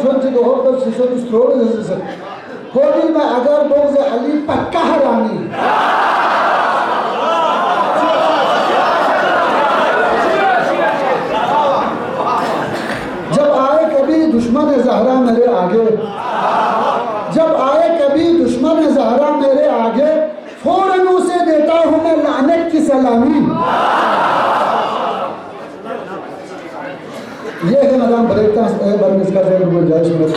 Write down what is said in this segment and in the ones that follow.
چون چه دو هفته ششم استرول است. کولی ما اگر بغض علی پکا حرامی. जब आए कभी दुश्मन ज़हरा मेरे आगे, जब आए कभी दुश्मन ज़हरा मेरे आगे, फौरन उसे देता हूँ मैं लानत की सलामी। ये है नज़ाम बरेता बरमिस का ज़ेर गुंजाइश में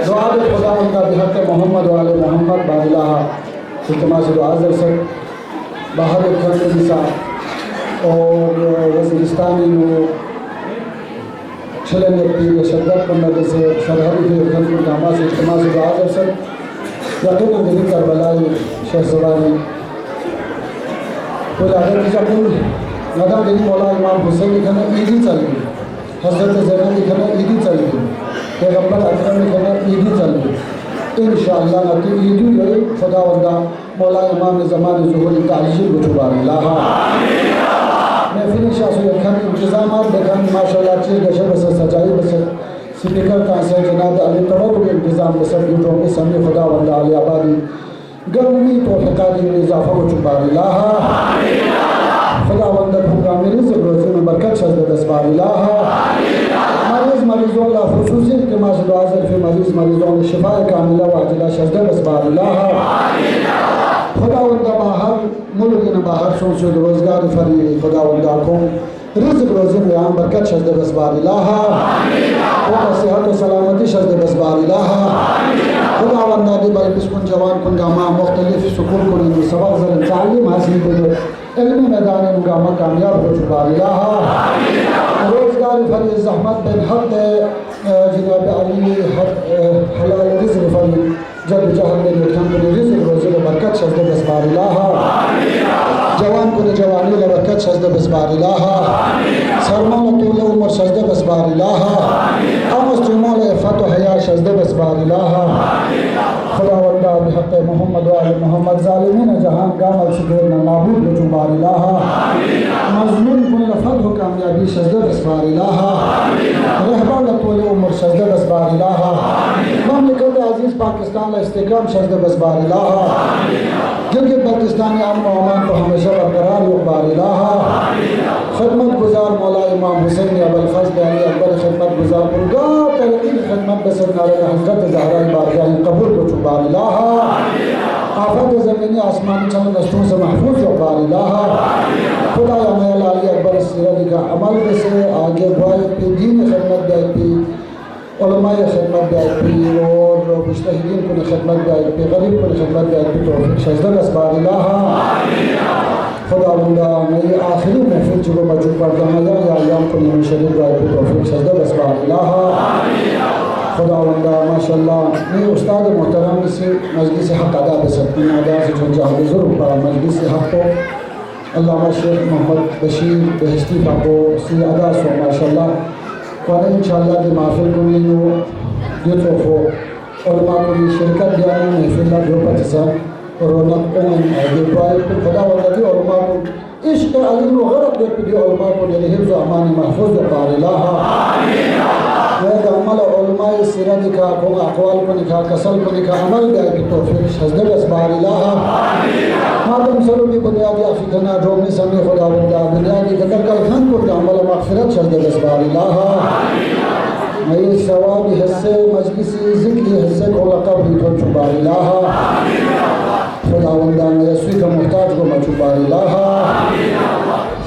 दुआ दे खुदा उनका बिहक मोहम्मद वाले मोहम्मद बारिला इल्तिमास दुआ से बाहर खंड निसा और वज़ीरिस्तानी चलन पीर शदत पंडित से सरहदी के खंड नामा से इल्तिमास दुआ से यकीनन दिल करबलाई शहज़बानी कोई आगे की जब नदा दिल मौला इमाम हुसैन लिखना ईदी चल गई, हज़रत ज़ैनब लिखना ईदी चल गई, पैगम्बर अकरम लिखना ईदी चल गई। इंशाअल्लाह नती ईदी गई खुदावंदा मौला इमाम ज़मान ज़ुहूर ताज़ील को छुपाने महफिल शासु यखन इंतज़ामात देखन माशाअल्लाह चीज़ गशे बस सजाई बस स्पीकर का से जनाब अली तवक्कुल के इंतज़ाम बस यूट्यूब में समी खुदावंदा अली आबादी गमी तौफ़ीक़ात में इज़ाफ़ा को छुपाने खुदावंदा प्रोग्राम में रिज़्क़ रोज़ी में बरकत शज़्द दसबारिल्लाह मरीज़ों ला खुसूसी इल्तिमास दुआ ज़रफ़ मरीज़ों में शिफ़ाए कामिला व आजिला शज़्द दसबारिल्लाह खुदावंदा बाहर मुल्क न बाहर सोच रोज़गार फरी खुदावंदा को रिज़्क़ रोज़ी में आम बरकत शज़्द दसबारिल्लाह और सेहत व सलामती शज़्द दसबारिल्लाह खुदावंदा दी बल बिस्कुन जवान कुन गामा मुख्तलिफ सुकून कुन सबक ज़र तालीम हासिल करे इल्मी मैदान मुकामा कामयाब हो चुका रोज़गार फरी ज़हमत बिन हक़ जनाब अली हलाल रिज़्क़ फरी जब जहल में लिखन को रिज़्क़ रोज़ी में बरकत शज़्द दसबारिल्लाह जवान को जवानी में बरकत शज़्द दसबारिल्लाह सरमान तूल उम्र शज़्द दसबारिल्लाह मुस्लिमों ने इफ़्फ़त व हया शज़्द दसबारिल्लाह खुदावंदा बिहक़ मोहम्मद व आले मोहम्मद ज़ालिमीन जहां गामल शुगर न नाबूद हो जुबारिल्लाह मज़लूम कुल फतह व कामयाबी शज़्द दसबारिल्लाह रहबर तूल उम्र शज़्द दसबारिल्लाह ममलिकत अज़ीज़ पाकिस्तान ला इस्तेकाम शज़्द दसबारिल्लाह गिलगित बल्तिस्तान अमन व अमान को हमेशा बरकरार बारिल्लाह खिदमत गुजार मौला इमाम हुसैन अबुल फज़्ल अली अकबर खिदमत गुजार पुरगा तरक़ी खिदमत बसर नारे हज़रत ज़हरा बारगाह कबूल को छुपारिल्लाह आफत ज़मीनी आसमानी चंद दस्तों से महफूज बारिल्लाह खुदा अली अकबर सीरत का अमल से आगे बढ़े दीन खिदमत दायी उलमाए खिदमत दायी और मुज्तहिदीन को खिदमत दायी गरीब को खिदमत दायी तौफ़ीक़ शज़्द दसबारिल्लाह खुदावंदा नई आखिरी महफिल जो मौजूद पड़ता है या अयाम को शरीफ दायी तौफ़ीक़ शज़्द दसबारिल्लाह खुदावंदा माशाअल्लाह ये उस्ताद मोहतरम से मजलिस हक़ अदा कर सकती हैं अदा से जो ज़रूर पड़ा मजलिस हक़ को अल्लामा शेख मोहम्मद बशीर बहश्ती का को सी अदा सो माशाअल्लाह और इंशाअल्लाह की महफिल को ये तो उलमा को शिरकत दिया महफिल जो पचसन रौनक आगे पाए तो खुदावंदा की उलमा को इश्क़ अली व गरब दे भी उलमा को हिफ्ज़ व अमान महफूज बारिल्लाह अमल उलमा सीरत का को अक़वाल को निका कसल को निका अमल गए की तौफ़ीक़ शज़्द दसबारिल्लाह मातम सरो की बुनियादी अफ़ीकना जो में समय खुदावंदा बुनियादी कदर का फन को अमल मग़फ़िरत शज़्द दसबारिल्लाह नई सवाब हिस्से मजलिस ज़िक्र हिस्से को लक़ब भी तो छुपारिल्लाह खुदावंदा मेरे सुई का मोहताज को मछुपारिल्लाह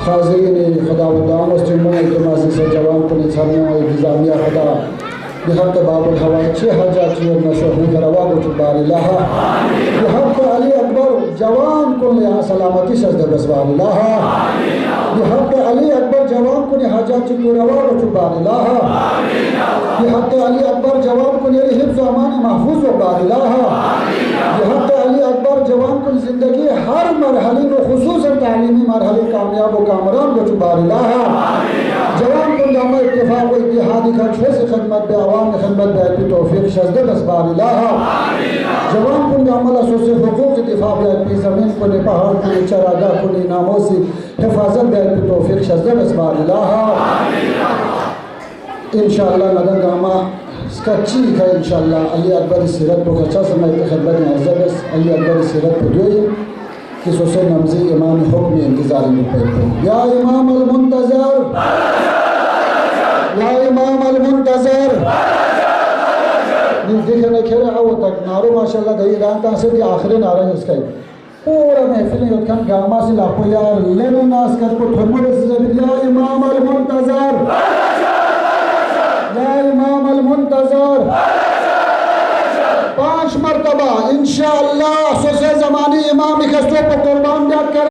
हाज़रीन खुदावंदा मुस्लिमों इल्तिमास से जवान को निछाने और इंतज़ामिया खुदा बिहक़ बाबुल हवा 6000 नशोहरी करवा को छुपारिल्लाह बिहक़ अली अकबर जवान को यहाँ सलामती शज़्द दसबारिल्लाह बिहक़ अली अकबर जवान को हाजात रवा को छुपारिल्लाह बिहक़ अली अकबर जवान को हिफ्ज़ व अमान महफूज बारिल्लाह बिहक़ अली अकबर जवान को ज़िंदगी हर मरहले में खुसूसन तालीमी मरहले कामयाब व कामरान को छुपारिल्लाह जवान को जामा इत्तिफ़ाक़ व इत्तिहादी का छः से खिदमत बे आवाम ने खिदमत दायी तौफ़ीक़ शज़्द दसबारिल्लाह जवान को जामा असोसी हुकूक़ दिफ़ा बे ज़मीन को पहाड़ को चरागाह को नामों से हिफाजत दायी तौफ़ीक़ शज़्द दसबारिल्लाह इंशाअल्लाह northern gamma skacci ka inshallah Ali Akbar Sirat po kacha समय पे खिदमत अर्ज़ Ali Akbar Sirat po doye कि सोसे नमज़ी इमाम हुक्म इंतज़ार में पड़ते या इमाम अल-मुंतज़र या इमाम अल-मुंतज़र देखे न खेरे आओ तक नारो माशाल्लाह दही रांता से भी आखिरी नारा है उसका पूरा महफिल में खान गामा से लापो यार लेनो नास कर को ठमरे से या इमाम अल-मुंतज़र या इमाम अल-मुंतज़र 5 मरतबा इंशाअल्लाह सोसे ज़मानी इमाम के कुर्बान